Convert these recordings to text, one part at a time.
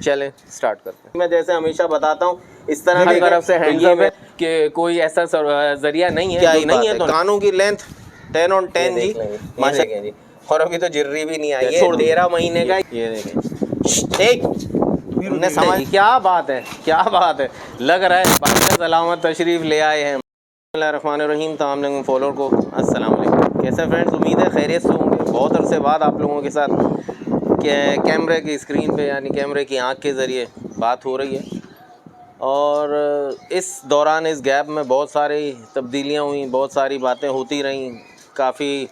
चलें स्टार्ट करते हैं। मैं जैसे हमेशा बताता हूँ इस तरह हर तरफ से हैंडसम है कि कोई ऐसा जरिया नहीं है क्या जो ही नहीं है। तो कानों की लेंथ 10 on 10 जी, माशाल्लाह जी। और अभी तो जिर्री भी नहीं आई है, 13 महीने का। ये देखें एक हमने समझ, क्या बात है, क्या बात है, लग रहा है बादशाह सलामत तशरीफ ले आए हैं। बिस्मिल्लाहिर्रहमानिर्रहीम। तमाम लोगों फॉलोअर को अस्सलाम वालेकुम। कैसे फ्रेंड्स, उम्मीद है खैरियत से होंगे। बहुत अरसे बाद आप लोगों के साथ कैमरे की स्क्रीन पे यानी कैमरे की आंख के ज़रिए बात हो रही है। और इस दौरान इस गैप में बहुत सारी तब्दीलियाँ हुई, बहुत सारी बातें होती रहीं, काफ़ी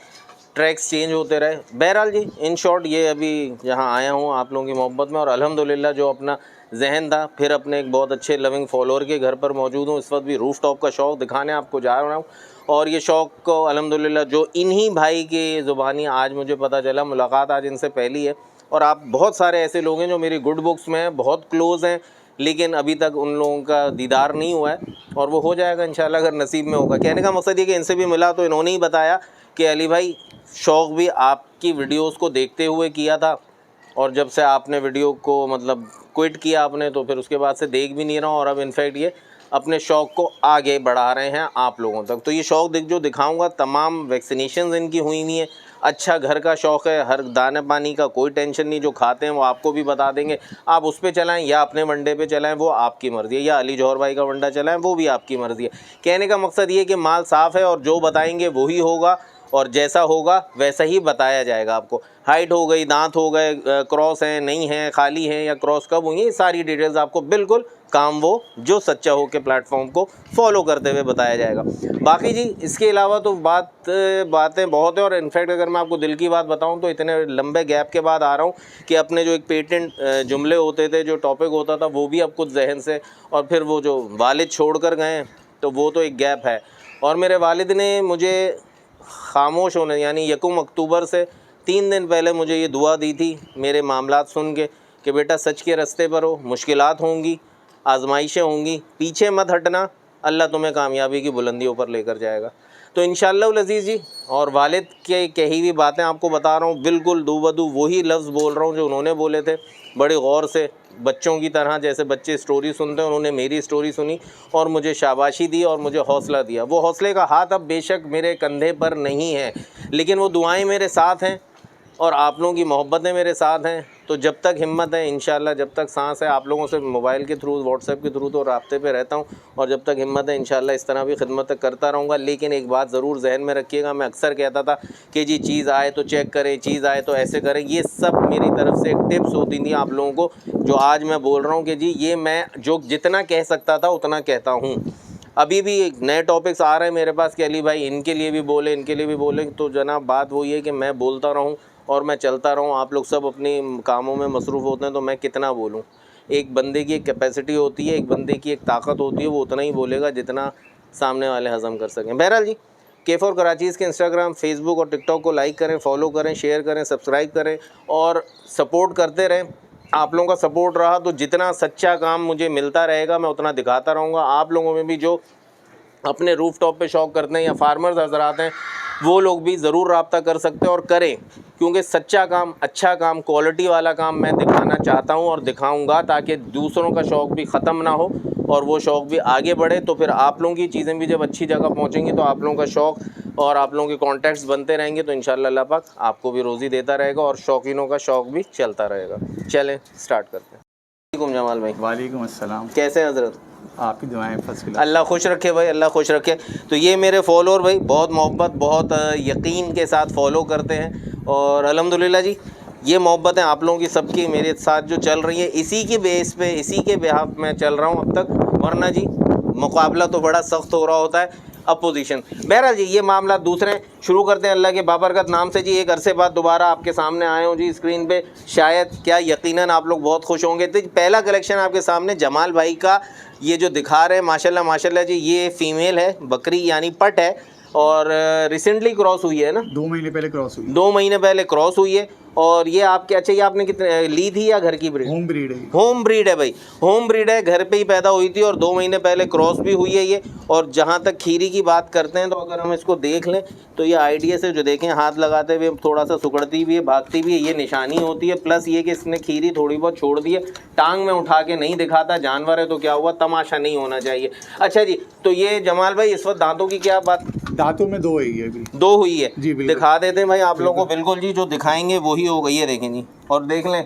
ट्रैक्स चेंज होते रहे। बहरहाल जी, इन शॉर्ट ये अभी यहाँ आया हूँ आप लोगों की मोहब्बत में, और अल्हम्दुलिल्लाह जो अपना जहन था फिर अपने एक बहुत अच्छे लविंग फॉलोअर के घर पर मौजूद हूँ। इस वक्त भी रूफ टॉप का शौक़ दिखाने आपको जा रहा हूँ, और ये शौक़ को अल्हम्दुलिल्लाह जो इन्हीं भाई की ज़ुबानी आज मुझे पता चला, मुलाकात आज इनसे पहली है। और आप बहुत सारे ऐसे लोग हैं जो मेरी गुड बुक्स में हैं, बहुत क्लोज़ हैं, लेकिन अभी तक उन लोगों का दीदार नहीं हुआ है, और वो हो जाएगा इंशाल्लाह अगर नसीब में होगा। कहने का मकसद ये कि इनसे भी मिला तो इन्होंने ही बताया कि अली भाई शौक़ भी आपकी वीडियोस को देखते हुए किया था, और जब से आपने वीडियो को मतलब क्विट किया आपने, तो फिर उसके बाद से देख भी नहीं रहा हूँ, और अब इनफैक्ट ये अपने शौक़ को आगे बढ़ा रहे हैं आप लोगों तक। तो ये शौक़ जो दिखाऊंगा, तमाम वैक्सीनेशन इनकी हुई हुई हैं, अच्छा घर का शौक़ है, हर दाने पानी का कोई टेंशन नहीं, जो खाते हैं वो आपको भी बता देंगे। आप उस पर चलाएँ या अपने वनडे पे चलाएँ, वो आपकी मर्ज़ी है, या अली जौहर भाई का वंडा चलाएँ, वो भी आपकी मर्ज़ी है। कहने का मकसद ये कि माल साफ़ है, और जो बताएंगे वही होगा, और जैसा होगा वैसा ही बताया जाएगा आपको। हाइट हो गई, दांत हो गए, क्रॉस हैं नहीं हैं, खाली हैं या क्रॉस कब हुई, ये सारी डिटेल्स आपको बिल्कुल काम वो जो सच्चा हो के प्लेटफॉर्म को फॉलो करते हुए बताया जाएगा। बाकी जी इसके अलावा तो बातें बहुत है, और इनफैक्ट अगर मैं आपको दिल की बात बताऊं तो इतने लंबे गैप के बाद आ रहा हूं कि अपने जो एक पेटेंट जुमले होते थे, जो टॉपिक होता था, वो भी अब कुछ जहन से, और फिर वो जो वालिद छोड़ कर गए तो वो तो एक गैप है। और मेरे वालिद ने मुझे खामोश होने यानी 1 अक्टूबर से 3 दिन पहले मुझे ये दुआ दी थी मेरे मामलात सुन के कि बेटा सच के रास्ते पर हो, मुश्किलात होंगी, आजमाइशें होंगी, पीछे मत हटना, अल्लाह तुम्हें कामयाबी की बुलंदियों पर लेकर जाएगा। तो इंशाअल्लाह अज़ीज़ जी, और वालिद के कही हुई बातें आपको बता रहा हूँ, बिल्कुल दू बदू वही लफ्ज़ बोल रहा हूँ जो उन्होंने बोले थे, बड़े गौर से, बच्चों की तरह, जैसे बच्चे स्टोरी सुनते हैं, उन्होंने मेरी स्टोरी सुनी और मुझे शाबाशी दी और मुझे हौसला दिया। वो हौसले का हाथ अब बेशक मेरे कंधे पर नहीं है, लेकिन वो दुआएं मेरे साथ हैं, और आप लोगों की मोहब्बतें मेरे साथ हैं। तो जब तक हिम्मत है इंशाल्लाह, जब तक सांस है, आप लोगों से मोबाइल के थ्रू, व्हाट्सएप के थ्रू तो राब्ते पे रहता हूँ, और जब तक हिम्मत है इंशाल्लाह इस तरह भी खिदमत करता रहूँगा। लेकिन एक बात ज़रूर जहन में रखिएगा, मैं अक्सर कहता था कि जी चीज़ आए तो चेक करें, चीज़ आए तो ऐसे करें, ये सब मेरी तरफ से एक टिप्स होती थी आप लोगों को, जो आज मैं बोल रहा हूँ कि जी ये मैं जो जितना कह सकता था उतना कहता हूँ। अभी भी नए टॉपिक्स आ रहे हैं मेरे पास कि अली भाई इनके लिए भी बोले, इनके लिए भी बोले, तो जनाब बात वो ये है कि मैं बोलता रहूँ और मैं चलता रहूँ। आप लोग सब अपनी कामों में मसरूफ़ होते हैं, तो मैं कितना बोलूँ। एक बंदे की एक कैपेसिटी होती है, एक बंदे की एक ताकत होती है, वो उतना ही बोलेगा जितना सामने वाले हज़म कर सकें। बहरहाल जी, K4 कराचीज़ के इंस्टाग्राम, फेसबुक और टिकटॉक को लाइक करें, फॉलो करें, शेयर करें, सब्सक्राइब करें, और सपोर्ट करते रहें। आप लोगों का सपोर्ट रहा तो जितना सच्चा काम मुझे मिलता रहेगा मैं उतना दिखाता रहूँगा। आप लोगों में भी जो अपने रूफ टॉप पे शौक़ करते हैं या फार्मर्स हज़रात हैं, वो लोग भी ज़रूर रब्ता कर सकते हैं और करें, क्योंकि सच्चा काम, अच्छा काम, क्वालिटी वाला काम मैं दिखाना चाहता हूं और दिखाऊंगा, ताकि दूसरों का शौक़ भी ख़त्म ना हो और वो शौक़ भी आगे बढ़े। तो फिर आप लोगों की चीज़ें भी जब अच्छी जगह पहुंचेंगी तो आप लोगों का शौक़ और आप लोगों के कॉन्टैक्ट्स बनते रहेंगे, तो इंशाअल्लाह अल्लाह पाक आपको भी रोज़ी देता रहेगा और शौकीनों का शौक़ भी चलता रहेगा। चलें स्टार्ट करते हैं। वालेकुम जमाल भाई। वालेकुम अस्सलाम। कैसे हैं हज़रत? आपकी दुआएं फर्स्ट क्लास। अल्लाह खुश रखे भाई, अल्लाह खुश रखे। तो ये मेरे फॉलोअर भाई बहुत मोहब्बत, बहुत यकीन के साथ फॉलो करते हैं, और अल्हम्दुलिल्लाह जी ये मोहब्बतें आप लोगों की सबकी मेरे साथ जो चल रही है, इसी के बेस पे, इसी के बेहाफ में चल रहा हूँ अब तक, वरना जी मुकाबला तो बड़ा सख्त हो रहा होता है, अपोजिशन। बहरहाल जी ये मामला दूसरे शुरू करते हैं अल्लाह के बाबरकत नाम से। जी एक अरसे बाद दोबारा आपके सामने आए हूँ जी स्क्रीन पे, शायद क्या यकीनन आप लोग बहुत खुश होंगे। तो पहला कलेक्शन आपके सामने जमाल भाई का ये जो दिखा रहे हैं, माशाल्लाह माशाल्लाह जी, ये फ़ीमेल है, बकरी यानी पट है, और रिसेंटली क्रॉस हुई है ना? 2 महीने पहले क्रॉस हुई। 2 महीने पहले क्रॉस हुई है। और ये आपके, अच्छा ये आपने कितने ली थी या घर की ब्रीड? होम ब्रीड है। होम ब्रीड है भाई, होम ब्रीड है, घर पे ही पैदा हुई थी और 2 महीने पहले क्रॉस भी हुई है ये। और जहाँ तक खीरी की बात करते हैं तो अगर हम इसको देख लें तो ये आइडिया से जो देखें हाथ लगाते हुए थोड़ा सा सुकड़ती भी है, भागती भी है, ये निशानी होती है। प्लस ये कि इसने खीरी थोड़ी बहुत छोड़ दी है, टांग में उठा के नहीं दिखाता, जानवर है तो क्या हुआ, तमाशा नहीं होना चाहिए। अच्छा जी, तो ये जमाल भाई इस वक्त दांतों की क्या बात? दांतों में 2 है ये अभी। 2 हुई है जी बिल्कुल। दिखा देते हैं भाई आप लोगों को, बिल्कुल जी, जो दिखाएंगे वही होगा। ये देखें जी, और देख लें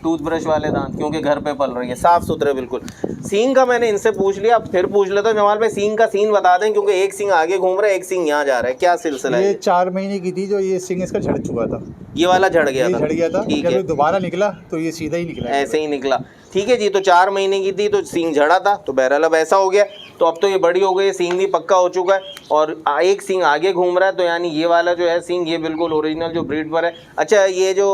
टूथब्रश वाले दांत, क्योंकि घर पे पल रही है, साफ सुथरे बिल्कुल। सींग का मैंने इनसे पूछ लिया, अब फिर पूछ लेता हूं जमाल भाई, सींग का सीन बता दें, क्योंकि एक सींग आगे घूम रहा है, एक सींग यहाँ जा रहा है, क्या सिलसिला है? ये 4 महीने की थी जो ये सिंग इसका झड़ चुका था। ये वाला झड़ गया ये था? झड़ गया था, ठीक जब है, ये दोबारा निकला तो ये सीधा ही निकला। ऐसे ही निकला, ठीक है जी। तो 4 महीने की थी तो सींग झड़ा था, तो बहरहाल अब ऐसा हो गया। तो अब तो ये बड़ी हो गई है, सींग भी पक्का हो चुका है और एक सींग आगे घूम रहा है, तो यानी ये वाला जो है सींग ये बिल्कुल ओरिजिनल जो ब्रीड पर है। अच्छा, ये जो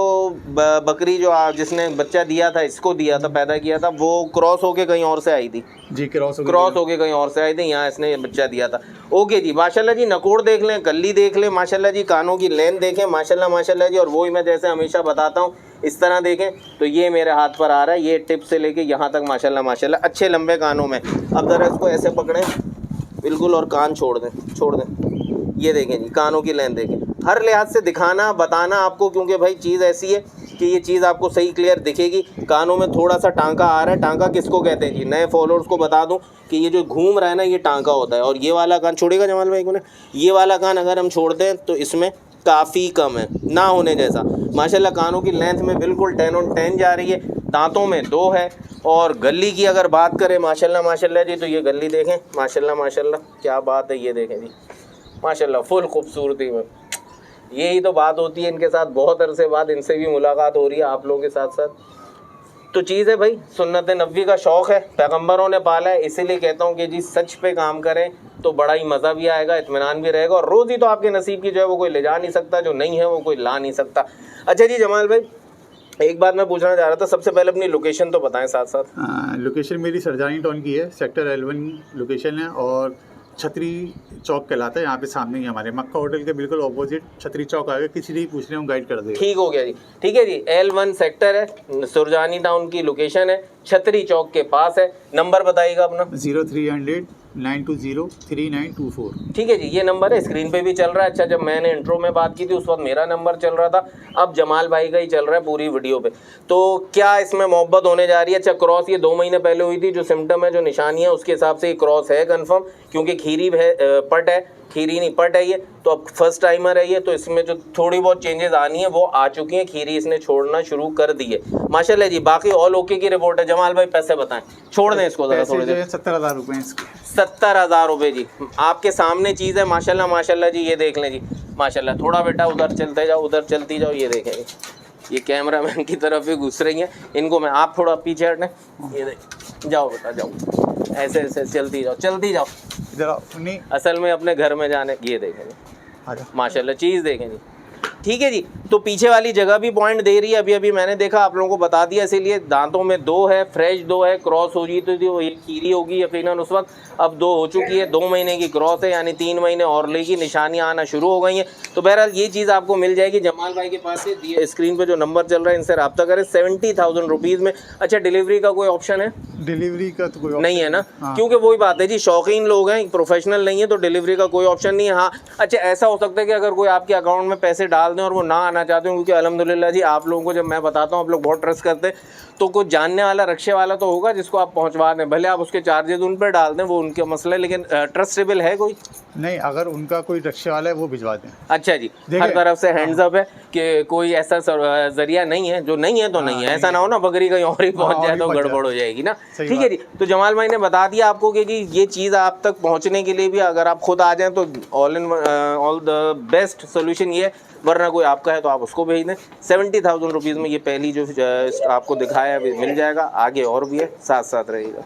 बकरी जो जिसने बच्चा दिया था, इसको दिया था, पैदा किया था, वो क्रॉस होके कहीं और से आई थी? जी क्रॉस होके कहीं और से आए थे, यहाँ इसने ये बच्चा दिया था। ओके जी, माशाल्लाह जी, नकोड़ देख लें, कल्ली देख लें, माशाल्लाह जी, कानों की लेंथ देखें, माशाल्लाह माशाल्लाह जी। और वही मैं जैसे हमेशा बताता हूँ, इस तरह देखें तो ये मेरे हाथ पर आ रहा है, ये टिप से लेके यहाँ तक माशाल्लाह माशाल्लाह अच्छे लंबे कानों में। अब ज़रा इसको ऐसे पकड़ें बिल्कुल और कान छोड़ दें, ये देखें जी, कानों की लेंथ देखें, हर लिहाज से दिखाना बताना आपको, क्योंकि भाई चीज़ ऐसी है कि ये चीज़ आपको सही क्लियर दिखेगी। कानों में थोड़ा सा टांका आ रहा है, टांका किसको कहते हैं जी, नए फॉलोअर्स को बता दूं कि ये जो घूम रहा है ना, ये टांका होता है। और ये वाला कान छोड़ेगा जमाल भाई को ना, ये वाला कान अगर हम छोड़ते हैं तो इसमें काफ़ी कम है, ना होने जैसा। माशाल्लाह कानों की लेंथ में बिल्कुल 10 on 10 जा रही है, दांतों में 2 है। और गली की अगर बात करें माशाल्लाह माशाल्लाह जी, तो ये गली देखें, माशाल्लाह माशाल्लाह क्या बात है, ये देखें जी, माशाल्लाह फुल खूबसूरती में। यही तो बात होती है इनके साथ, बहुत अरसे बाद इनसे भी मुलाकात हो रही है आप लोगों के साथ साथ। तो चीज़ है भाई, सुन्नत नबी का शौक़ है, पैगम्बरों ने पाला है, इसीलिए कहता हूँ कि जी सच पे काम करें तो बड़ा ही मज़ा भी आएगा, इत्मीनान भी रहेगा। और रोज़ी तो आपके नसीब की जो है वो कोई ले जा नहीं सकता, जो नहीं है वो कोई ला नहीं सकता। अच्छा जी जमाल भाई, एक बात मैं पूछना चाह रहा था, सबसे पहले अपनी लोकेशन तो बताएं साथ साथ। लोकेशन मेरी सरजानी टाउन की है, सेक्टर L1 लोकेशन है और छतरी चौक कहलाता है। यहाँ पे सामने ही हमारे मक्का होटल के बिल्कुल ऑपोजिट छतरी चौक आ गया, किसी भी पूछ रहे हो गाइड कर देगा। ठीक हो गया जी, ठीक है जी। L1 सेक्टर है, सुरजानी टाउन की लोकेशन है, छतरी चौक के पास है। नंबर बताइएगा अपना। 0300 920 3924। ठीक है जी, ये नंबर है, स्क्रीन पे भी चल रहा है। अच्छा, जब मैंने इंट्रो में बात की थी उस वक्त मेरा नंबर चल रहा था, अब जमाल भाई का ही चल रहा है पूरी वीडियो पे। तो क्या इसमें मोहब्बत होने जा रही है? अच्छा, क्रॉस ये 2 महीने पहले हुई थी, जो सिम्टम है, जो निशानी है, उसके हिसाब से ये क्रॉस है कन्फर्म, क्योंकि खीरी है, पट है, खीरी नहीं पट है ये। तो अब फर्स्ट टाइमर है ये, तो इसमें जो थोड़ी बहुत चेंजेस आनी है वो आ चुकी हैं, खीरी इसने छोड़ना शुरू कर दी है माशाल्लाह जी। बाकी ऑल ओके की रिपोर्ट है। जमाल भाई पैसे बताएं, छोड़ दें इसको जरा थोड़ी देर। 70,000 रुपये इसके। 70,000 रुपये जी, आपके सामने चीज़ है माशाल्लाह माशाल्लाह जी। ये देख लें जी माशाल्लाह, थोड़ा बेटा उधर चलते जाओ, उधर चलती जाओ। ये देखें, ये कैमरामैन की तरफ भी घुस रही हैं, इनको मैं आप थोड़ा पीछे हटने। ये देख, जाओ बेटा जाओ, ऐसे ऐसे चलती जाओ, चलती जाओ। इधर नहीं, असल में अपने घर में जाने। ये देखें जी माशाल्लाह, चीज़ देखें जी, ठीक है जी। तो पीछे वाली जगह भी पॉइंट दे रही है, अभी अभी मैंने देखा, आप लोगों को बता दिया। इसीलिए दांतों में 2 है, फ्रेश 2 है, क्रॉस हो गई तो ये खीरी होगी यकीनन उस वक्त, अब 2 हो चुकी है, 2 महीने की क्रॉस है, यानी 3 महीने और लेगी, निशानियाँ आना शुरू हो गई हैं। तो बहरहाल ये चीज़ आपको मिल जाएगी जमाल भाई के पास से, दिए स्क्रीन पर जो नंबर चल रहा है, इनसे रब्ता करें। 70,000 रुपीज़ में। अच्छा, डिलीवरी का कोई ऑप्शन है? डिलीवरी का तो कोई नहीं है ना? हाँ। क्योंकि वही बात है जी, शौकीन लोग हैं, प्रोफेशनल नहीं है, तो डिलीवरी का कोई ऑप्शन नहीं है। हाँ, अच्छा ऐसा हो सकता है कि अगर कोई आपके अकाउंट में पैसे डाल दें और वो ना आना चाहते हो, क्योंकि अल्हम्दुलिल्लाह जी आप लोगों को जब मैं बताता हूँ आप लोग बहुत ट्रस्ट करते हैं, तो कोई जानने वाला रक्शे वाला तो होगा जिसको आप पहुँचवा दें, भले आप उसके चार्जेस उन पर डाल दें, वो उनके मसले, लेकिन ट्रस्टेबल है कोई? नहीं, अगर उनका कोई रक्शे वाला है वो भिजवा दें। अच्छा जी, हर तरफ से हैंड्स अप है कि कोई ऐसा जरिया नहीं है, जो नहीं है तो नहीं है। ऐसा ना हो ना बकरी कहीं और ही पहुंच जाए तो गड़बड़ हो जाएगी ना। ठीक है जी, तो जमाल भाई ने बता दिया आपको कि जी ये चीज़ आप तक पहुंचने के लिए भी अगर आप खुद आ जाएं तो ऑल द बेस्ट सोल्यूशन ये है, वरना कोई आपका है तो आप उसको भेज दें। 70,000 रुपीज़ में ये पहली जो आपको दिखाया मिल जाएगा, आगे और भी है, साथ साथ रहेगा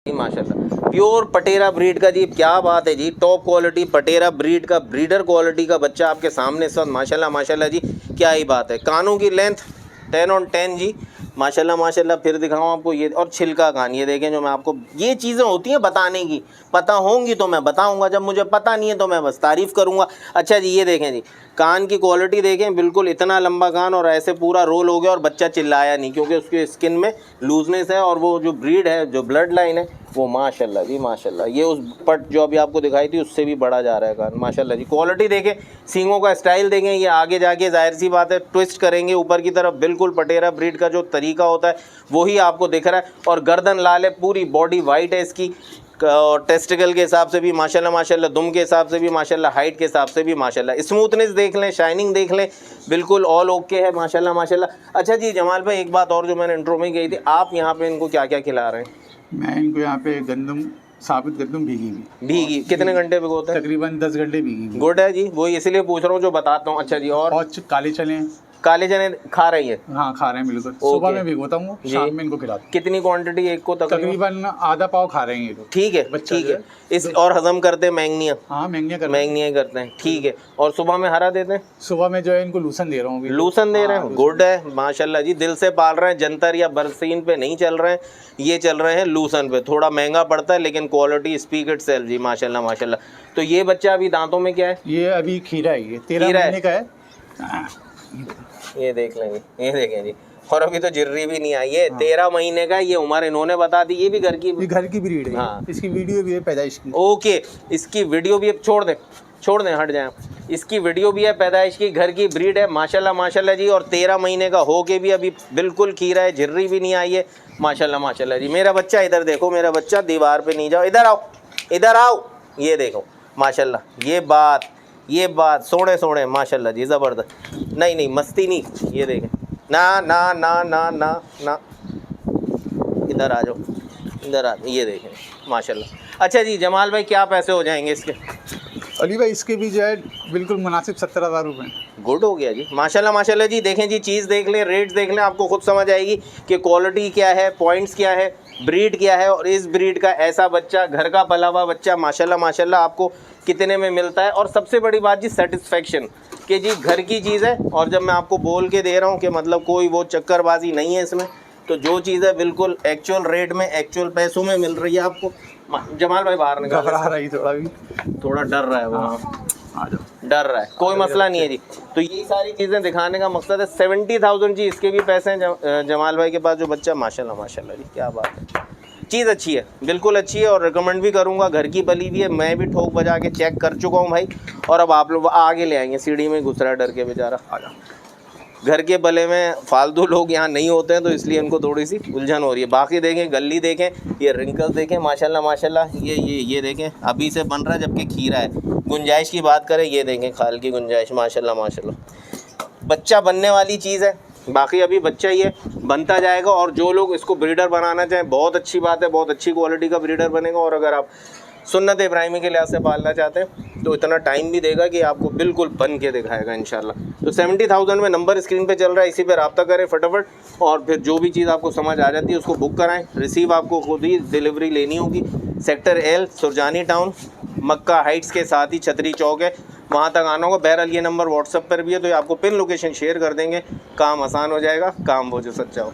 माशाल्लाह। प्योर पटेरा ब्रीड का जी, क्या बात है जी, टॉप क्वालिटी पटेरा ब्रीड का, ब्रीडर क्वालिटी का बच्चा आपके सामने इस वक्त माशाल्लाह माशाल्लाह जी, क्या ही बात है। कानों की लेंथ 10 on 10 जी, माशाल्लाह माशाल्लाह। फिर दिखाऊँ आपको ये, और छिलका कान ये देखें, जो मैं आपको, ये चीज़ें होती हैं बताने की, पता होंगी तो मैं बताऊंगा, जब मुझे पता नहीं है तो मैं बस तारीफ़ करूंगा। अच्छा जी ये देखें जी, कान की क्वालिटी देखें, बिल्कुल इतना लंबा कान और ऐसे पूरा रोल हो गया और बच्चा चिल्लाया नहीं, क्योंकि उसके स्किन में लूजनेस है और वो जो ब्रीड है, जो ब्लड लाइन है वो माशाल्लाह जी माशाल्लाह, ये उस पट जो अभी आपको दिखाई थी उससे भी बड़ा जा रहा है कान माशाल्लाह जी। क्वालिटी देखें, सींगों का स्टाइल देखें, ये आगे जाके जाहिर सी बात है ट्विस्ट करेंगे ऊपर की तरफ, बिल्कुल पटेरा ब्रीड का जो तरीका होता है वही आपको दिख रहा है। और गर्दन लाल है, पूरी बॉडी वाइट है इसकी, और टेस्टिकल के हिसाब से भी माशाल्लाह माशाल्लाह, दुम के हिसाब से भी माशाल्लाह, हाइट के हिसाब से भी माशाल्लाह, स्मूथनेस देख लें, शाइनिंग देख लें, बिल्कुल ऑल ओके है माशाल्लाह माशाल्लाह। अच्छा जी जमाल भाई, एक बात और जो मैंने इंट्रो में कही थी, आप यहाँ पे इनको क्या क्या खिला रहे हैं? मैं इनको यहाँ पे गंदम, साबित गंदम भीगी कितने घंटे भिगोते हैं? तकरीबन 10 घंटे भीगी। गुड है जी, वही इसलिए पूछ रहा हूँ जो बताता हूँ। अच्छा जी, और काले चने, काले चने खा रही है? हाँ खा रहे हैं बिल्कुल। सुबह में भिगोता हूँ, शाम में इनको खिलाता हूँ। कितनी क्वांटिटी एक को? तकरीबन आधा पाव खा रहे हैं ये लोग। ठीक है ठीक है। इस और हजम करते हैं मैंगनिया? हाँ मैंगनिया करते हैं, ठीक है। और सुबह में हरा देते हैं? सुबह में जो है इनको लूसन दे रहा हूँ। लूसन दे रहे हैं, गुड है माशाल्लाह जी, दिल से पाल रहे हैं, जंतर या बरसीन पे नहीं चल रहे हैं, ये चल रहे हैं लूसन पे। थोड़ा महंगा पड़ता है लेकिन क्वालिटी स्पीक इटसेल्फ जी माशाल्लाह माशाल्लाह। तो ये बच्चा अभी दांतों में क्या है? ये अभी खीरा है, ये 13 महीने का है। ये देख लेंगे, ये देखें जी, और अभी तो जिर्री भी नहीं आई है। 13 महीने का ये उम्र इन्होंने बता दी। ये भी घर की ब्रीड है। हाँ। इसकी वीडियो भी है पैदाइश की। ओके, इसकी वीडियो भी, छोड़ दें हट जाएं, इसकी वीडियो भी है पैदाइश की, घर की ब्रीड है माशाल्लाह माशाल्लाह जी। और 13 महीने का हो के भी अभी बिल्कुल खीरा है, झिर्री भी नहीं आई है माशाल्लाह माशाल्लाह जी। मेरा बच्चा इधर देखो, मेरा बच्चा, दीवार पे नहीं जाओ, इधर आओ, ये देखो माशाल्लाह, ये बात सोने माशाल्लाह जी, ज़बरदस्त। नहीं मस्ती नहीं, ये देखें, ना ना ना ना ना ना, इधर आ जाओ, ये देखें माशाल्लाह। अच्छा जी जमाल भाई, क्या पैसे हो जाएंगे इसके? अली भाई इसके भी जो है बिल्कुल मुनासिब 70,000 रुपये। गुड हो गया जी माशाल्लाह माशाल्लाह जी। देखें जी, चीज़ देख लें, रेट्स देख लें, आपको खुद समझ आएगी कि क्वालिटी क्या है, पॉइंट्स क्या है, ब्रीड क्या है। और इस ब्रीड का ऐसा बच्चा, घर का पला हुआ बच्चा माशाल्लाह माशाल्लाह आपको कितने में मिलता है। और सबसे बड़ी बात जी, सेटिस्फेक्शन, कि जी घर की चीज़ है। और जब मैं आपको बोल के दे रहा हूँ कि मतलब कोई वो चक्करबाजी नहीं है इसमें, तो जो चीज़ है बिल्कुल एक्चुअल रेट में, एक्चुअल पैसों में मिल रही है आपको। जमाल भाई बाहर निकल, घबरा रही थोड़ा डर रहा है वो, आ जाओ, डर रहा है, कोई मसला नहीं है जी। तो यही सारी चीज़ें दिखाने का मकसद है। 70,000 जी इसके भी पैसे हैं जमाल भाई के पास जो बच्चा, माशाल्लाह माशाल्लाह जी, क्या बात है। चीज़ अच्छी है, बिल्कुल अच्छी है, और रिकमेंड भी करूँगा, घर की पली भी है। मैं भी ठोक बजा के चेक कर चुका हूँ भाई। और अब आप लोग आगे ले आएंगे, सीढ़ी में घुस रहा है डर के बेचारा। आ जाओ, घर के बले में फालतू लोग यहाँ नहीं होते हैं, तो इसलिए इनको थोड़ी सी उलझन हो रही है। बाकी देखें, गली देखें, ये रिंकल्स देखें माशाल्लाह माशाल्लाह, ये देखें अभी से बन रहा है जबकि खीरा है। गुंजाइश की बात करें, ये देखें खाल की गुंजाइश माशाल्लाह माशाल्लाह। बच्चा बनने वाली चीज़ है, बाकी अभी बच्चा ही है, बनता जाएगा। और जो लोग इसको ब्रीडर बनाना चाहें, बहुत अच्छी बात है, बहुत अच्छी क्वालिटी का ब्रीडर बनेगा। और अगर आप सुन्नत इब्राहिमी के लिहाज से पालना चाहते हैं तो इतना टाइम भी देगा कि आपको बिल्कुल बन के दिखाएगा इंशाल्लाह। तो 70,000 में नंबर स्क्रीन पे चल रहा है, इसी पे रब्ता करें फटाफट। और फिर जो भी चीज़ आपको समझ आ जाती है उसको बुक कराएं। रिसीव आपको खुद ही डिलीवरी लेनी होगी। सेक्टर L, सुरजानी टाउन, मक्का हाइट्स के साथ ही छतरी चौक है, वहाँ तक आना होगा। बहरहाल ये नंबर व्हाट्सएप पर भी है, तो आपको पिन लोकेशन शेयर कर देंगे, काम आसान हो जाएगा, काम वो जो सच्चा हो।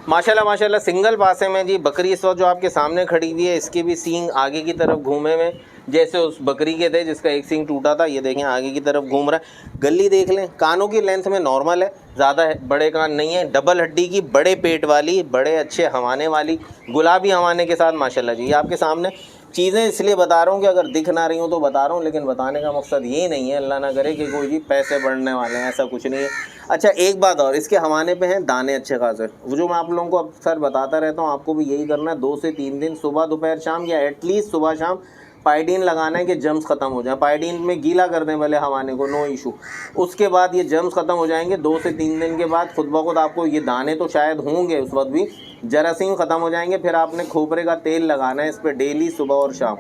माशाल्लाह माशाल्लाह, सिंगल पासे में जी बकरी इस वक्त जो आपके सामने खड़ी हुई है, इसके भी सींग आगे की तरफ घूमे हुए, जैसे उस बकरी के थे जिसका एक सींग टूटा था। ये देखें आगे की तरफ घूम रहा है। गली देख लें, कानों की लेंथ में नॉर्मल है, ज़्यादा बड़े कान नहीं है, डबल हड्डी की, बड़े पेट वाली, बड़े अच्छे हवाने वाली, गुलाबी हवाने के साथ माशाल्लाह जी। ये आपके सामने चीज़ें इसलिए बता रहा हूँ कि अगर दिख ना रही हूँ तो बता रहा हूँ, लेकिन बताने का मकसद ये नहीं है, अल्लाह ना करे कि कोई भी पैसे बढ़ने वाले हैं, ऐसा कुछ नहीं है। अच्छा एक बात और, इसके हवाने पे हैं दाने अच्छे खासे, वो जो मैं आप लोगों को अक्सर बताता रहता हूँ, आपको भी यही करना है। 2 से 3 दिन सुबह दोपहर शाम, या एटलीस्ट सुबह शाम पाइडीन लगाना है कि जम्स ख़त्म हो जाए। पाइडीन में गीला कर दें भले हवाने को, नो इशू। उसके बाद ये जम्स ख़त्म हो जाएंगे। 2 से 3 दिन के बाद खुद ब खुद आपको ये दाने तो शायद होंगे उस वक्त भी, जरासीम ख़त्म हो जाएंगे। फिर आपने खोपरे का तेल लगाना है इस पर डेली, सुबह और शाम।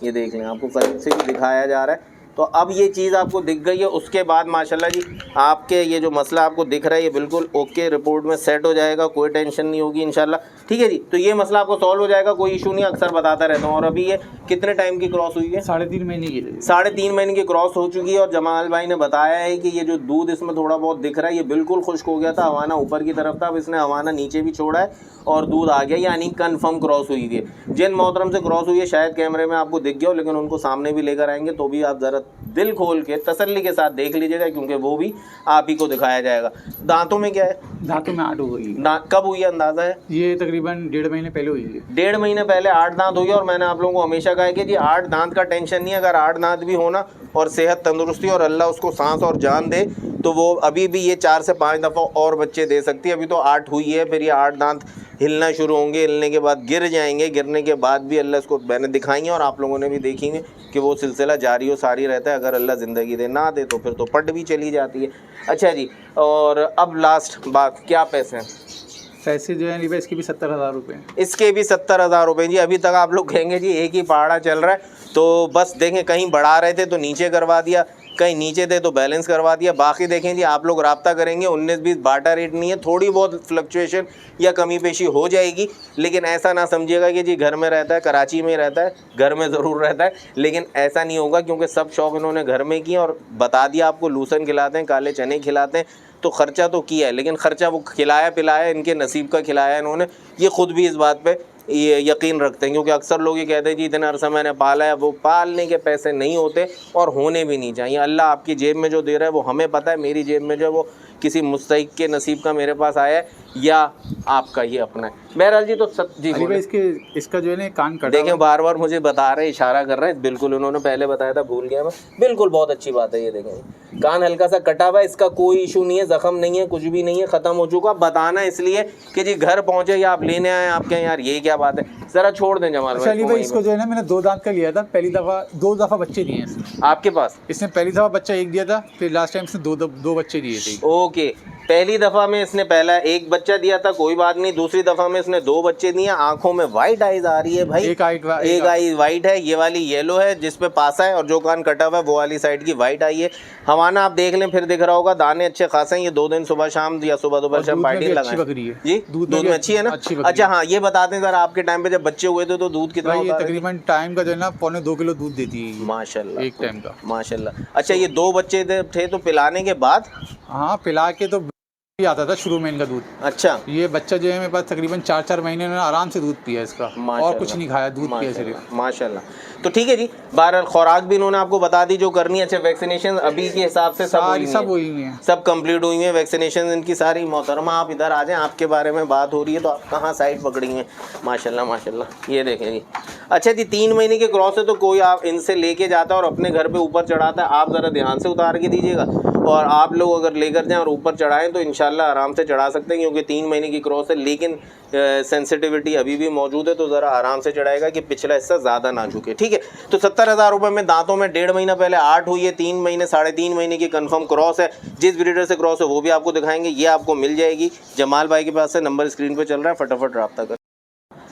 ये देख लें, आपको करीब से भी दिखाया जा रहा है, तो अब ये चीज़ आपको दिख गई है, उसके बाद माशाल्लाह जी आपके ये जो मसला आपको दिख रहा है ये बिल्कुल ओके रिपोर्ट में सेट हो जाएगा, कोई टेंशन नहीं होगी इंशाल्लाह। ठीक है जी, तो ये मसला आपको सॉल्व हो जाएगा, कोई इशू नहीं, अक्सर बताता रहता हूँ। और अभी ये कितने टाइम की क्रॉस हुई है? 3.5 महीने की। 3.5 महीने की क्रॉस हो चुकी है। और जमाल भाई ने बताया है कि ये जो दूध इसमें थोड़ा बहुत दिख रहा है ये बिल्कुल खुश्क हो गया था, हवाना ऊपर की तरफ था, अब इसने हवाना नीचे भी छोड़ा है और दूध आ गया, यानी कन्फर्म क्रॉस हुई है। जिन मोहतरम से क्रॉस हुई है शायद कैमरे में आपको दिख गया हो, लेकिन उनको सामने भी लेकर आएंगे तो भी आप ज़रा दिल खोल के तसल्ली के साथ देख लीजिएगा, क्योंकि वो भी आप ही को दिखाया जाएगा। दांतों में क्या है? दांतों में 8 हो गई। कब हुई है अंदाज़ा है? ये तकरीबन 1.5 महीने पहले हुई है। 1.5 महीने पहले 8 दांत हुई है। और मैंने आप लोगों को हमेशा कहा है कि जी 8 दांत का टेंशन नहीं है, अगर 8 दांत भी होना और सेहत तंदुरुस्ती और अल्लाह उसको सांस और जान दे तो वो अभी भी ये 4 से 5 दफ़ा और बच्चे दे सकती है। अभी तो 8 हुई है, फिर ये 8 दांत हिलना शुरू होंगे, हिलने के बाद गिर जाएंगे, गिरने के बाद भी अल्लाह इसको मैंने दिखाई है और आप लोगों ने भी देखेंगे कि वो सिलसिला जारी और सारी रहता है। अगर अल्लाह ज़िंदगी दे, ना दे तो फिर तो पट भी चली जाती है। अच्छा जी, और अब लास्ट बात, क्या पैसे हैं? पैसे जो है अली भाई इसके भी 70,000 रुपये। इसके भी 70,000 रुपये जी। अभी तक आप लोग कहेंगे जी एक ही पहाड़ा चल रहा है, तो बस देखें कहीं बढ़ा रहे थे तो नीचे करवा दिया, कहीं नीचे थे तो बैलेंस करवा दिया। बाकी देखें जी आप लोग रब्ता करेंगे, 19-20 बाटा रेट नहीं है, थोड़ी बहुत फ्लक्चुएशन या कमी पेशी हो जाएगी, लेकिन ऐसा ना समझिएगा कि जी घर में रहता है, कराची में रहता है, घर में ज़रूर रहता है, लेकिन ऐसा नहीं होगा, क्योंकि सब शौक़ इन्होंने घर में किए और बता दिया आपको लूसन खिलाते हैं, काले चने खिलाते हैं, तो ख़र्चा तो किया है, लेकिन ख़र्चा वो खिलाया पिलाया इनके नसीब का खिलाया इन्होंने, ये ख़ुद भी इस बात पे ये यकीन रखते हैं। क्योंकि अक्सर लोग ये कहते हैं जी इतना अरसा मैंने पाला है, वो पालने के पैसे नहीं होते और होने भी नहीं चाहिए। अल्लाह आपकी जेब में जो दे रहा है वो हमें पता है, मेरी जेब में जो है वो किसी मुस्तहिक के नसीब का मेरे पास आया है या आपका ये अपना है। बहरहाल जी तो जी इसका जो है ना कान कटा, देखें बार बार मुझे बता रहे हैं, इशारा कर रहे हैं, बिल्कुल उन्होंने पहले बताया था, भूल गया मैं, बिल्कुल बहुत अच्छी बात है। ये देखें कान हल्का सा कटा हुआ है, इसका कोई इशू नहीं है, ज़ख्म नहीं है, कुछ भी नहीं है, ख़त्म हो चुका। बताना इसलिए कि जी घर पहुँचे या आप लेने आए, आप कहें यार ये क्या बात है, ज़रा छोड़ दें जमाल भाई। भाई इसको जो है ना मैंने 2 दांत का लिया था, पहली दफ़ा 2 दफ़ा बच्चे दिए हैं आपके पास। इसने पहली दफ़ा बच्चा 1 दिया था, फिर लास्ट टाइम इसने 2 बच्चे दिए थे। ओके, पहली दफ़ा में इसने पहला 1 बच्चा दिया था, कोई बात नहीं, दूसरी दफ़ा में इसने 2 बच्चे दिए। आंखों में वाइट आइज आ रही है भाई, एक आई वाइट है, ये वाली येलो है जिस पे पासा है, और जो कान कटा हुआ है वो वाली साइड की वाइट आई है। हवाना आप देख लें फिर दिख रहा होगा, दाने अच्छे खासे हैं। ये 2 दिन सुबह शाम या सुबह दोपहर शाम पार्टी लगाए जी, दूध में अच्छी है ना। अच्छा हाँ, ये बताते हैं सर आपके टाइम पे जब बच्चे हुए थे तो दूध कितना होता है? तकरीबन टाइम का जो है ना 1.25 किलो दूध देती है माशाल्लाह, एक टाइम का, माशाल्लाह। अच्छा ये 2 बच्चे थे तो पिलाने के बाद? हाँ, पिला के तो आता था शुरू में इनका दूध। अच्छा, ये बच्चा जो है मेरे पास तकरीबन 4-4 महीने में आराम से दूध पिया इसका, और कुछ नहीं खाया, दूध पिया सिर्फ। माशाल्लाह। तो ठीक है जी, बहरहाल खुराक भी इन्होंने आपको बता दी जो करनी है। अच्छा वैक्सीनेशन अभी के हिसाब से सब हुई हैं, सब कंप्लीट हुई हैं वैक्सीनेशन इनकी सारी। मोहतरमा आप इधर आ जाएं, आपके बारे में बात हो रही है तो आप कहाँ साइड पकड़ी हैं? माशाल्लाह माशाल्लाह, ये देखें जी। अच्छा जी 3 महीने के क्रॉस है तो कोई आप इनसे लेके जाता है और अपने घर पे ऊपर चढ़ाता है, आप ज़रा ध्यान से उतार के दीजिएगा। और आप लोग अगर लेकर जाएं और ऊपर चढ़ाएं तो इंशाल्लाह आराम से चढ़ा सकते हैं, क्योंकि 3 महीने की क्रॉस है, लेकिन सेंसिटिविटी अभी भी मौजूद है, तो ज़रा आराम से चढ़ाएगा कि पिछला हिस्सा ज़्यादा ना झुके। ठीक है, तो 70,000 रुपये में दांतों में 1.5 महीना पहले 8 हुई है, 3 महीने 3.5 महीने की कंफर्म क्रॉस है। जिस ब्रीडर से क्रॉस है वो भी आपको दिखाएंगे, ये आपको मिल जाएगी। जमाल भाई के पास से नंबर स्क्रीन पे चल रहा है, फटाफट रब्ता कर।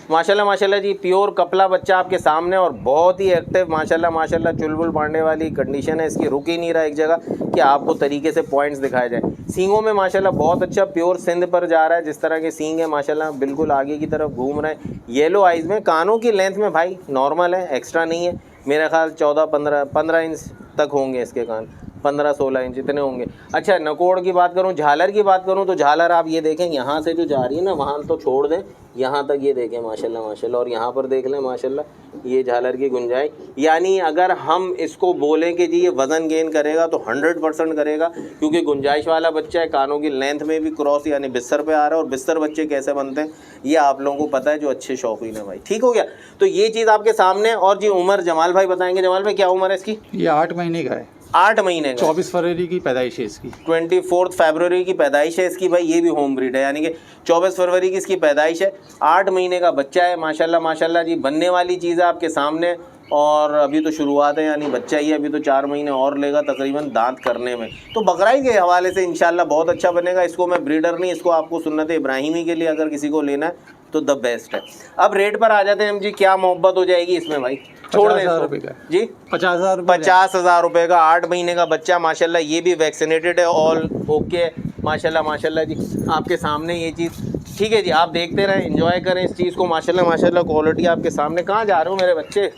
माशाल्लाह माशाल्लाह जी, प्योर कपला बच्चा आपके सामने और बहुत ही एक्टिव, माशाल्लाह माशाल्लाह, चुलबुल पाड़ने वाली कंडीशन है इसकी, रुक ही नहीं रहा एक जगह कि आपको तरीके से पॉइंट्स दिखाए जाए। सींगों में माशाल्लाह बहुत अच्छा प्योर सिंध पर जा रहा है, जिस तरह के सींग है माशाल्लाह बिल्कुल आगे की तरफ घूम रहे हैं। येलो आइज़ में, कानों की लेंथ में भाई नॉर्मल है, एक्स्ट्रा नहीं है, मेरा ख्याल 14-15 इंच तक होंगे इसके कान, 15-16 इंच इतने होंगे। अच्छा नकोड़ की बात करूं, झालर की बात करूं तो झालर आप ये देखें यहाँ से जो जा रही है ना, वहाँ तो छोड़ दें, यहाँ तक ये देखें माशाल्लाह माशाल्लाह, और यहाँ पर देख लें माशाल्लाह ये झालर की गुंजाइश। यानी अगर हम इसको बोलें कि जी ये वज़न गेन करेगा तो 100% करेगा, क्योंकि गुंजाइश वाला बच्चा है, कानों की लेंथ में भी क्रॉस यानी बिस्तर पे आ रहा है। और बिस्तर बच्चे कैसे बनते हैं ये आप लोगों को पता है जो अच्छे शौकीन है भाई। ठीक हो गया, तो ये चीज़ आपके सामने। और जी उम्र जमाल भाई बताएंगे। जमाल भाई क्या उम्र है इसकी? ये 8 महीने का है। 8 महीने का, 24 फरवरी की पैदाइश है इसकी, 24 फरवरी की पैदाइश है इसकी भाई। ये भी होम ब्रीड है, यानी कि 24 फरवरी की इसकी पैदाइश है, 8 महीने का बच्चा है। माशाल्लाह माशाल्लाह जी, बनने वाली चीज़ है आपके सामने। और अभी तो शुरुआत है, यानी बच्चा ही है, अभी तो 4 महीने और लेगा तकरीबन दांत करने में। तो बकराई के हवाले से इंशाल्लाह बहुत अच्छा बनेगा। इसको मैं ब्रीडर नहीं, इसको आपको सुन्नत इब्राहिमी के लिए अगर किसी को लेना है तो द बेस्ट है। अब रेट पर आ जाते हैं हम जी, क्या मोहब्बत हो जाएगी इसमें भाई? छोड़ दें इसको जी, 50,000 रुपये का 8 महीने का बच्चा माशाल्लाह, ये भी वैक्सीनेटेड है, ऑल ओके माशाल्लाह माशाल्लाह जी। आपके सामने ये चीज़ ठीक है जी, आप देखते रहें, एंजॉय करें इस चीज़ को माशाल्लाह माशाल्लाह। क्वालिटी आपके सामने। कहाँ जा रहे हो मेरे बच्चे?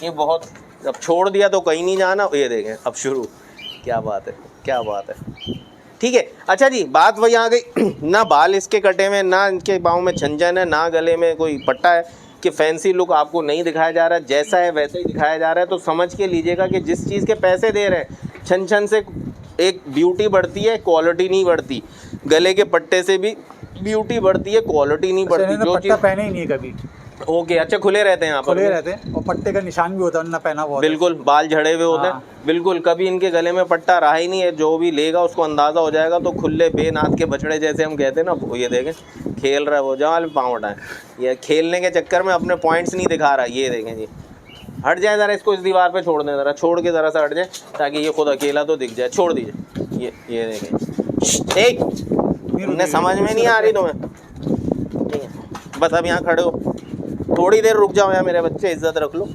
ये बहुत, अब छोड़ दिया तो कहीं नहीं जाना। ये देखें अब शुरू, क्या बात है, क्या बात है। ठीक है, अच्छा जी, बात वही आ गई ना बाल इसके कटे हुए, ना इनके बाहों में झंझन है, ना गले में कोई पट्टा है, कि फैंसी लुक आपको नहीं दिखाया जा रहा है, जैसा है वैसा ही दिखाया जा रहा है। तो समझ के लीजिएगा कि जिस चीज़ के पैसे दे रहे हैं, छन छन से एक ब्यूटी बढ़ती है, क्वालिटी नहीं बढ़ती। गले के पट्टे से भी ब्यूटी बढ़ती है, क्वालिटी नहीं बढ़ती। जो चीज़ पहने ही नहीं है कभी। ओके, अच्छा, खुले रहते हैं यहाँ पर, खुले रहते हैं और पट्टे का निशान भी होता है ना पहना हुआ। बिल्कुल, बाल झड़े हुए होते हैं, बिल्कुल कभी इनके गले में पट्टा रहा ही नहीं है। जो भी लेगा उसको अंदाज़ा हो जाएगा। तो खुले बेनाथ के बछड़े जैसे हम कहते हैं ना, ये देखें खेल रहा है वो, जवाल पाँव उठाएं। ये खेलने के चक्कर में अपने पॉइंट्स नहीं दिखा रहा। ये देखें जी, हट जाए ज़रा, इसको इस दीवार पे छोड़ दें, ज़रा छोड़ के ज़रा सा हट जाए ताकि ये खुद अकेला तो दिख जाए। छोड़ दीजिए, ये देखें। एक तुमने समझ में नहीं आ रही तुम्हें? ठीक है, बस अब यहाँ खड़े हो, थोड़ी देर रुक जाओ यार मेरे बच्चे, इज्जत रख लो।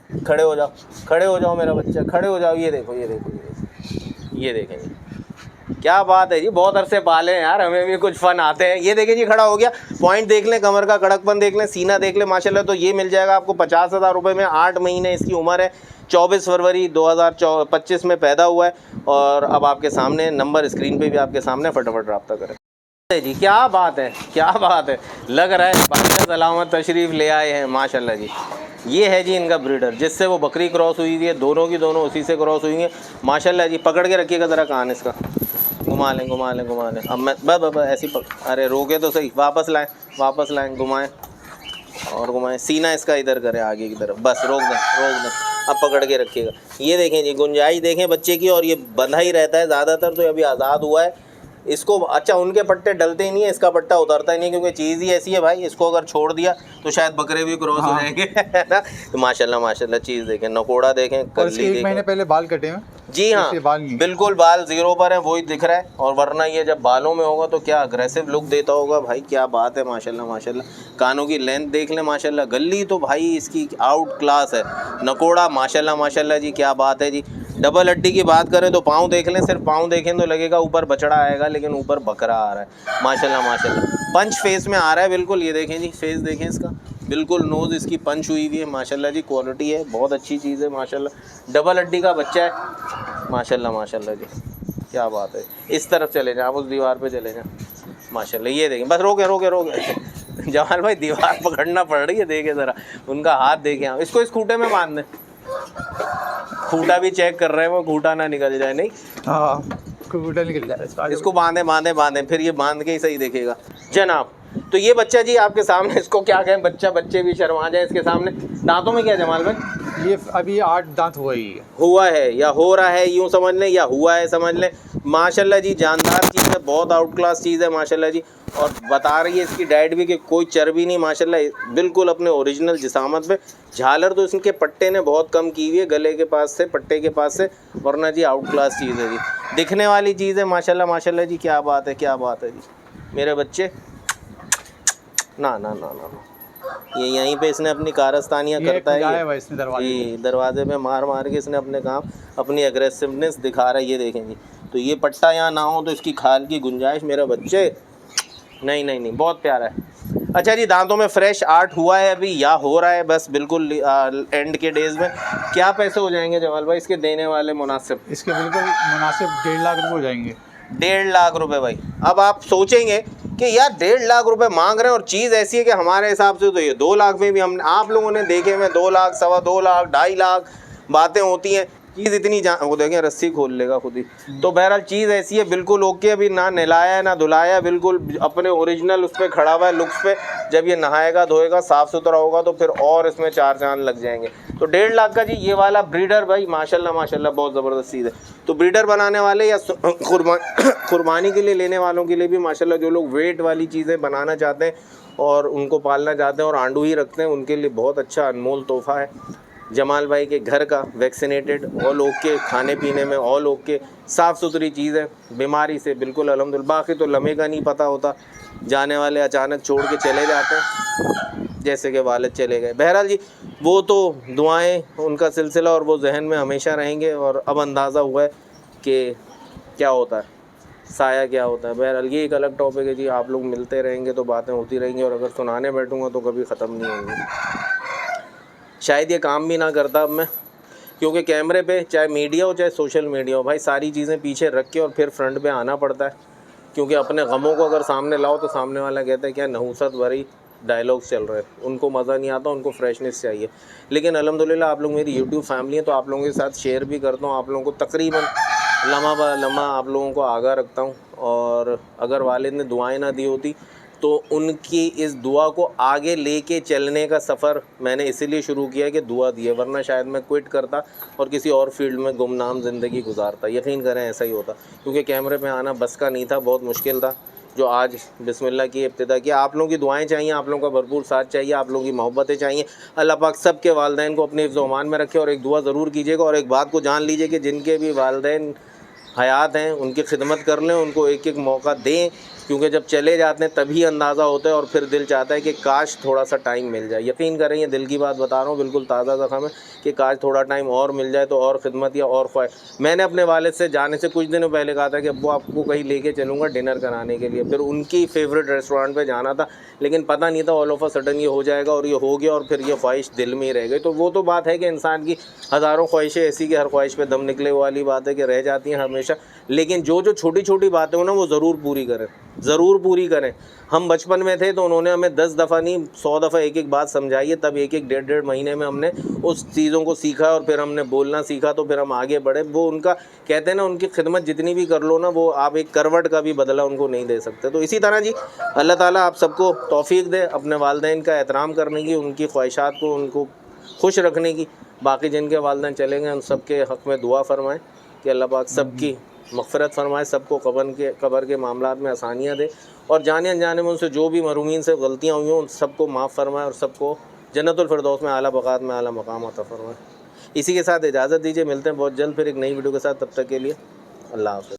खड़े हो जाओ, खड़े हो जाओ मेरा बच्चा, खड़े हो जाओ। ये देखो, ये देखो, ये देखो, ये देखें जी, क्या बात है जी। बहुत अरसे पाले हैं यार, हमें भी कुछ फन आते हैं। ये देखें जी, खड़ा हो गया, पॉइंट देख लें, कमर का कड़कपन देख लें, सीना देख लें माशाल्लाह। तो ये मिल जाएगा आपको 50,000 रुपये में। 8 महीने इसकी उम्र है, 24 फरवरी 2025 में पैदा हुआ है। और अब आपके सामने नंबर स्क्रीन पे भी आपके सामने, फटाफट रब्ता करें जी। क्या बात है, क्या बात है, लग रहा है बादशाह सलामत तशरीफ़ ले आए हैं माशाल्लाह जी। ये है जी इनका ब्रीडर, जिससे वो बकरी क्रॉस हुई थी, दोनों की दोनों उसी से क्रॉस हुई हैं माशाल्लाह जी। पकड़ के रखिएगा ज़रा कान इसका, घुमा लें, घुमा लें, घुमा लें। अब मैं बस ऐसी अरे रोके तो सही, वापस लाएं, वापस लाएं, घुमाएं और घुमाएं। सीना इसका इधर करें आगे की तरफ, बस रोक दें, रोक दें। अब पकड़ के रखिएगा। ये देखें जी, गुंजाइश देखें बच्चे की, और ये बंधा ही रहता है ज़्यादातर, तो अभी आज़ाद हुआ है। इसको अच्छा, उनके पट्टे डलते ही नहीं है, इसका पट्टा उतरता ही नहीं, क्योंकि चीज़ ही ऐसी है भाई। इसको अगर छोड़ दिया तो शायद बकरे भी क्रॉस हो जाएंगे, है ना। तो माशाल्लाह माशाल्लाह चीज़ देखें, नकोड़ा देखें, कल्ली देखें। 1 महीने पहले बाल कटे हैं जी हाँ, बिल्कुल बाल ज़ीरो पर है, वही दिख रहा है। और वरना ये जब बालों में होगा तो क्या अग्रेसिव लुक देता होगा भाई। क्या बात है माशाल्लाह माशाल्लाह। कानों की लेंथ देख लें माशाल्लाह, गली तो भाई इसकी आउट क्लास है। नकोड़ा माशाल्लाह माशाल्लाह जी, क्या बात है जी। डबल हड्डी की बात करें तो पाँव देख लें, सिर्फ पाँव देखें तो लगेगा ऊपर बछड़ा आएगा, लेकिन ऊपर बकरा आ रहा है माशाल्लाह माशाल्लाह। पंच फेस में आ रहा है बिल्कुल। ये देखें जी, फेस देखें इसका, बिल्कुल नोज़ इसकी पंच हुई हुई है माशाल्लाह जी। क्वालिटी है, बहुत अच्छी चीज़ है माशाल्लाह। डबल हड्डी का बच्चा है माशाल्लाह माशाल्लाह जी, क्या बात है। इस तरफ चले जाएं, आप उस दीवार पे चले जाएं माशाल्लाह। ये देखें, बस रोके रोके रोके जमाल भाई, दीवार पकड़ना पड़ रही है, देखें ज़रा उनका हाथ देखें आप। इसको इस खूटे में बांध दें, खूटा भी चेक कर रहे हैं वो, खूटा ना निकल जाए। नहीं, हाँ, खूटा निकल जाए। इसको बांधे बांधे बांधे, फिर ये बांध के ही सही देखेगा जनाब। तो ये बच्चा जी आपके सामने, इसको क्या कहें, बच्चा, बच्चे भी शर्मा जाए इसके सामने। दांतों में क्या जमाल भाई? ये अभी 8 दांत हुआ है या हो रहा है, यूँ समझ लें, या हुआ है समझ लें माशाल्लाह जी। जानदार चीज़ है, बहुत आउट क्लास चीज़ है माशाल्लाह जी। और बता रही है इसकी डाइट भी कि कोई चर्बी नहीं माशाल्लाह, बिल्कुल अपने ओरिजिनल जिसामत पे। झालर तो इसके पट्टे ने बहुत कम की हुई है, गले के पास से, पट्टे के पास से, वरना जी आउट क्लास चीज़ है जी, दिखने वाली चीज़ है माशाल्लाह माशाल्लाह जी। क्या बात है, क्या बात है जी मेरे बच्चे। ना ना ना ना, ये यहीं पे इसने अपनी कारस्तानियाँ करता है जी, दरवाजे पे मार मार के इसने अपने काम, अपनी एग्रेसिवनेस दिखा रहा है। ये देखें जी, तो ये पट्टा यहाँ ना हो तो इसकी खाल की गुंजाइश मेरे बच्चे नहीं नहीं नहीं, बहुत प्यारा है। अच्छा जी, दांतों में फ्रेश 8 हुआ है अभी, या हो रहा है बस बिल्कुल एंड के डेज़ में। क्या पैसे हो जाएंगे जमाल भाई इसके देने वाले मुनासिब? इसके बिल्कुल मुनासिब 1.5 लाख रुपये हो जाएंगे। 1.5 लाख रुपए भाई। अब आप सोचेंगे कि यार 1.5 लाख रुपए मांग रहे हैं, और चीज़ ऐसी है कि हमारे हिसाब से तो ये 2 लाख में भी हम, आप लोगों ने देखे में 2 लाख, 2.25 लाख, 2.5 लाख बातें होती हैं। चीज़ इतनी वो देखें, रस्सी खोल लेगा खुद ही। तो बहरहाल चीज़ ऐसी है, बिल्कुल ओके, अभी ना नहलाया ना धुलाया, बिल्कुल अपने ओरिजिनल उस पर खड़ा हुआ है लुक्स पे। जब ये नहाएगा धोएगा, साफ़ सुथरा होगा, तो फिर और इसमें 4 चांद लग जाएंगे। तो 1.5 लाख का जी ये वाला ब्रीडर भाई माशाल्लाह माशाल्लाह, बहुत ज़बरदस्त चीज़ है। तो ब्रीडर बनाने वाले या कुर्बानी के लिए लेने वालों के लिए भी माशाल्लाह, जो लोग वेट वाली चीज़ें बनाना चाहते हैं और उनको पालना चाहते हैं और आंडू ही रखते हैं, उनके लिए बहुत अच्छा अनमोल तोहफ़ा है। जमाल भाई के घर का वैक्सीनेटेड, ऑल ओके, खाने पीने में ऑल ओके, साफ़ सुथरी चीज़ है, बीमारी से बिल्कुल अल्हम्दुलिल्लाह। बाकी तो लम्हे का नहीं पता होता, जाने वाले अचानक छोड़ के चले जाते हैं, जैसे कि वालिद चले गए। बहरहाल जी, वो तो दुआएं, उनका सिलसिला और वो जहन में हमेशा रहेंगे। और अब अंदाज़ा हुआ है कि क्या होता है, साया क्या होता है। बहरहाल ये एक अलग टॉपिक है जी, आप लोग मिलते रहेंगे तो बातें होती रहेंगी, और अगर सुनाने बैठूँगा तो कभी ख़त्म नहीं होंगी। शायद ये काम भी ना करता अब मैं, क्योंकि कैमरे पे चाहे मीडिया हो चाहे सोशल मीडिया हो, भाई सारी चीज़ें पीछे रख के और फिर फ्रंट पे आना पड़ता है। क्योंकि अपने गमों को अगर सामने लाओ तो सामने वाला कहता है क्या नहूसत भरी डायलॉग्स चल रहे हैं, उनको मज़ा नहीं आता, उनको फ्रेशनेस चाहिए। लेकिन अल्हम्दुलिल्लाह आप लोग मेरी यूट्यूब फैमिली है, तो आप लोगों के साथ शेयर भी करता हूँ, आप लोगों को तकरीबन लम्हा ब लम्हा आप लोगों को आगाह रखता हूँ। और अगर वालिद ने दुआएं ना दी होती तो उनकी इस दुआ को आगे लेके चलने का सफ़र मैंने इसीलिए शुरू किया कि दुआ दी है, वरना शायद मैं क्विट करता और किसी और फील्ड में गुमनाम ज़िंदगी गुजारता। यकीन करें ऐसा ही होता, क्योंकि कैमरे पे आना बस का नहीं था, बहुत मुश्किल था। जो आज बिस्मिल्लाह की इब्तिदा की, आप लोगों की दुआएं चाहिए, आप लोगों का भरपूर साथ चाहिए, आप लोगों की मोहब्बतें चाहिए। अल्लाह पाक सब के वालिदैन को अपने हिफ्ज़-ओ-अमान में रखे। और एक दुआ ज़रूर कीजिएगा, और एक बात को जान लीजिए कि जिनके भी वालिदैन हयात हैं उनकी खिदमत कर लें, उनको एक एक मौका दें, क्योंकि जब चले जाते हैं तभी अंदाज़ा होता है और फिर दिल चाहता है कि काश थोड़ा सा टाइम मिल जाए। यकीन करें ये दिल की बात बता रहा हूँ, बिल्कुल ताज़ा ज़ख़म है कि काश थोड़ा टाइम और मिल जाए तो और ख़िदमत या और ख्वाहिश। मैंने अपने वालिद से जाने से कुछ दिनों पहले कहा था कि अब्बू आपको कहीं लेके चलूँगा डिनर कराने के लिए, फिर उनकी फेवरेट रेस्टोरेंट पे जाना था, लेकिन पता नहीं था ऑल ऑफ अ सडन ये हो जाएगा, और ये हो गया, और फिर ये ख्वाहिश दिल में ही रह गई। तो वो तो बात है कि इंसान की हज़ारों ख्वाहिशें ऐसी कि हर ख्वाहिश पे दम निकले वाली बात है कि रह जाती हैं हमेशा। लेकिन जो जो छोटी छोटी बातें हो ना वो ज़रूर पूरी करें, ज़रूर पूरी करें। हम बचपन में थे तो उन्होंने हमें 10 दफ़ा नहीं 100 दफ़ा एक एक बात समझाई है, तब एक एक डेढ़ महीने में हमने उस चीज़ों को सीखा, और फिर हमने बोलना सीखा, तो फिर हम आगे बढ़े। वो उनका कहते हैं ना, उनकी खिदमत जितनी भी कर लो ना, वो आप एक करवट का भी बदला उनको नहीं दे सकते। तो इसी तरह जी अल्लाह ताला आप सबको तौफीक दे अपने वालिदैन का एहतराम करने की, उनकी ख्वाहिशात को उनको खुश रखने की। बाकी जिनके वालिदैन चले गए उन सब के हक़ में दुआ फरमाएँ कि अल्लाह पाक सबकी मग़फ़िरत फरमाए, सबको कब्र के मामलात में आसानियाँ दे, और जाने अनजाने में उनसे जो भी महरूमीन से गलतियाँ हुई हों उन सबको माफ़ फरमाए, और सबको जन्नतुल फ़िरदौस में आला बक़ात में आला मक़ाम अता फरमाए। इसी के साथ इजाज़त दीजिए, मिलते हैं बहुत जल्द फिर एक नई वीडियो के साथ, तब तक के लिए अल्लाह हाफ़िज़।